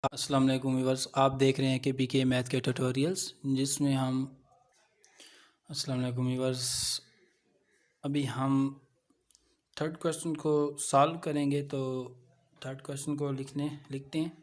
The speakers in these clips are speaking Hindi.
अस्सलाम वालेकुम व्यूअर्स, आप देख रहे हैं कि पीके मैथ के ट्यूटोरियल्स जिसमें हम अस्सलाम वालेकुम व्यूअर्स, अभी हम थर्ड क्वेश्चन को सॉल्व करेंगे। तो थर्ड क्वेश्चन को लिखते हैं।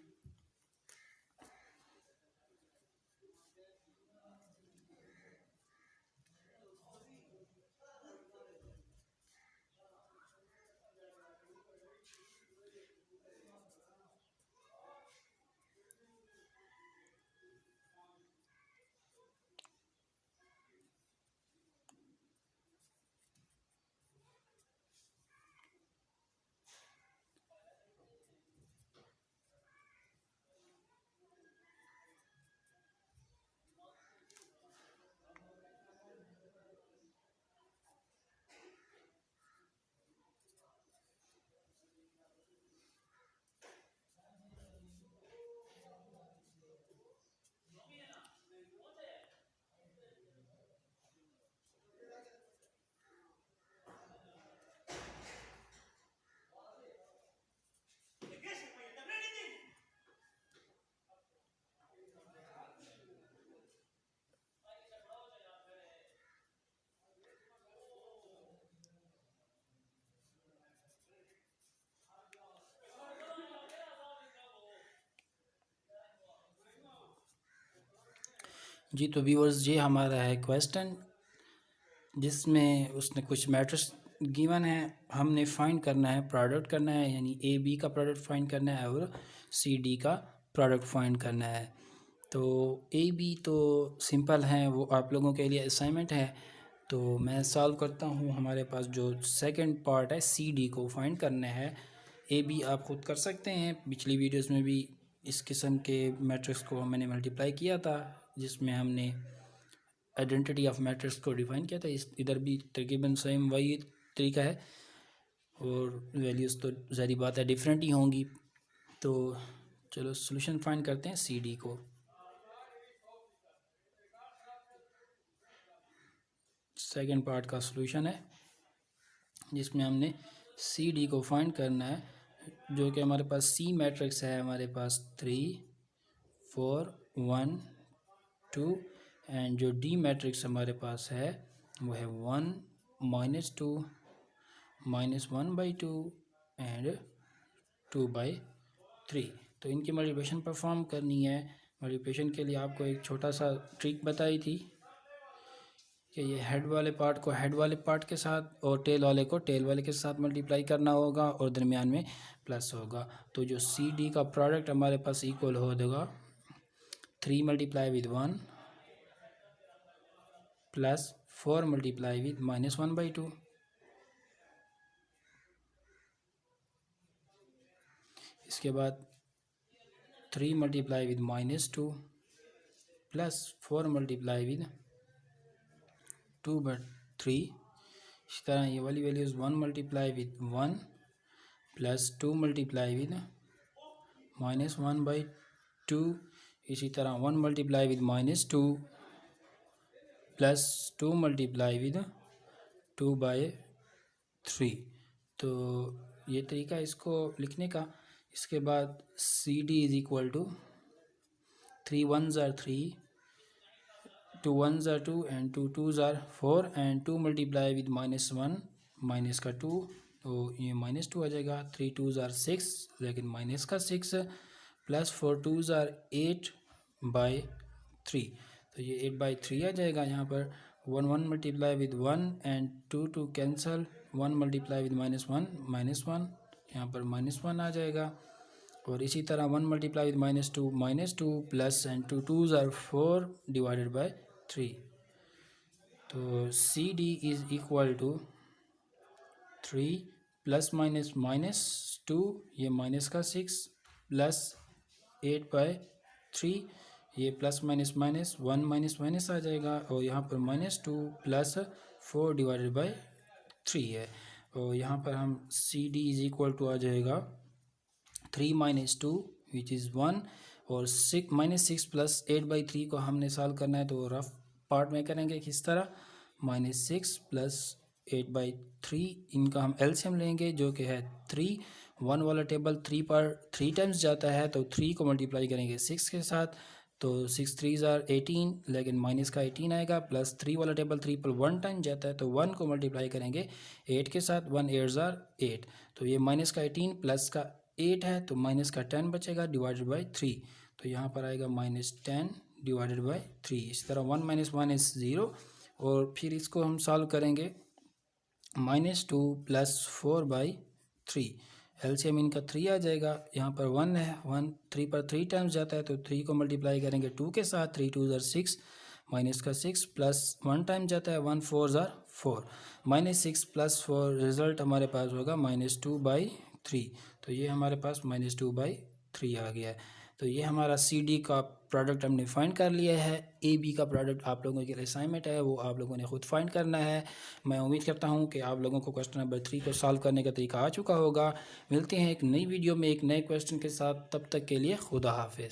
जी तो व्यूअर्स, ये हमारा है क्वेश्चन जिसमें उसने कुछ मैट्रिक्स गिवन है। हमने फाइंड करना है, प्रोडक्ट करना है, यानी ए बी का प्रोडक्ट फाइंड करना है और सी डी का प्रोडक्ट फाइंड करना है। तो ए बी तो सिंपल है, वो आप लोगों के लिए असाइनमेंट है। तो मैं सॉल्व करता हूँ। हमारे पास जो सेकंड पार्ट है सी डी को फाइंड करना है। ए बी आप खुद कर सकते हैं, पिछली वीडियोस में भी इस किस्म के मैट्रिक्स को मैंने मल्टीप्लाई किया था जिसमें हमने आइडेंटिटी ऑफ मैट्रिक्स को डिफाइन किया था। इस इधर भी तकरीबन सेम वही तरीका है और वैल्यूज़ तो ज़ाहिर बात है डिफरेंट ही होंगी। तो चलो सॉल्यूशन फाइंड करते हैं सी डी को। सेकंड पार्ट का सॉल्यूशन है जिसमें हमने सी डी को फाइंड करना है, जो कि हमारे पास सी मैट्रिक्स है। हमारे पास 3 4 1 2 एंड जो डी मैट्रिक्स हमारे पास है वो है 1 -2 -1/2 एंड 2/3। तो इनकी मल्टीप्लिकेशन परफॉर्म करनी है। मल्टीप्लिकेशन के लिए आपको एक छोटा सा ट्रिक बताई थी कि ये हेड वाले पार्ट को हेड वाले पार्ट के साथ और टेल वाले को टेल वाले के साथ मल्टीप्लाई करना होगा और दरमियान में प्लस होगा। तो जो सी डी का प्रोडक्ट हमारे पास इक्वल हो देगा 3 multiply with 1 plus 4 multiply with -1/2। इसके बाद 3 multiply with -2 plus 4 multiply with 2/3। इसी तरह ये वाली values 1 multiply with 1 plus 2 multiply with -1/2। इसी तरह 1 multiply with -2 plus 2 multiply with 2/3। तो ये तरीका है इसको लिखने का। इसके बाद C D is equal to 3 1s are 3, 2 1s are 2 and 2 2s are 4 and 2 multiply with -1 minus का 2, तो ये -2 आ जाएगा। 3 2s are 6 लेकिन माइनस का 6 प्लस 4 2s are 8/3, तो ये 8/3 आ जाएगा। यहाँ पर 1 1 multiply with 1 and 2 2 cancel, 1 multiply with -1 यहाँ पर -1 आ जाएगा। और इसी तरह 1 multiply with -2 plus and 2 2s are 4 divided by 3। तो C D is equal to 3 plus -2, ये माइनस का 6 प्लस 8/3, ये plus minus minus 1 minus minus आ जाएगा और यहाँ पर -2 प्लस 4 डिवाइडेड बाय 3 है। और यहाँ पर हम C D is equal to आ जाएगा 3 -2 विच इज़ 1 और 6 प्लस 8/3 को हमने सॉल्व करना है। तो रफ पार्ट में करेंगे किस तरह, -6 प्लस 8/3 इनका हम एलसीएम लेंगे जो कि है 3 1 वाला टेबल 3 पर 3 टाइम्स जाता है तो 3 को मल्टीप्लाई करेंगे 6 के साथ, तो 6 3 ज़ार 18, लेकिन माइनस का 18 आएगा। प्लस 3 वाला टेबल 3 पर 1 टाइम जाता है तो 1 को मल्टीप्लाई करेंगे 8 के साथ, 1 8 ज़ार 8, तो ये माइनस का 18 प्लस का 8 है तो माइनस का 10 बचेगा डिवाइडेड बाई 3, तो यहाँ पर आएगा -10 डिवाइडेड बाई 3। इस तरह 1 - 1 इज़ 0, और फिर इसको हम सॉल्व करेंगे। -2 + 4/3, एलसीएम इनका 3 आ जाएगा। यहाँ पर 1 है, 1 3 पर 3 टाइम्स जाता है तो 3 को मल्टीप्लाई करेंगे 2 के साथ, 3 2 ज़ार 6, माइनस का 6 प्लस 1 टाइम जाता है, 1 4 ज़ार 4, -6 + 4, रिज़ल्ट हमारे पास होगा -2/3, तो ये हमारे पास -2/3 आ गया है। तो ये हमारा सी डी का प्रोडक्ट हमने फाइंड कर लिया है। ए बी का प्रोडक्ट आप लोगों के लिए असाइनमेंट है, वो आप लोगों ने खुद फाइंड करना है। मैं उम्मीद करता हूँ कि आप लोगों को क्वेश्चन नंबर 3 को सॉल्व करने का तरीका आ चुका होगा। मिलते हैं एक नई वीडियो में एक नए क्वेश्चन के साथ, तब तक के लिए खुदा हाफिज़।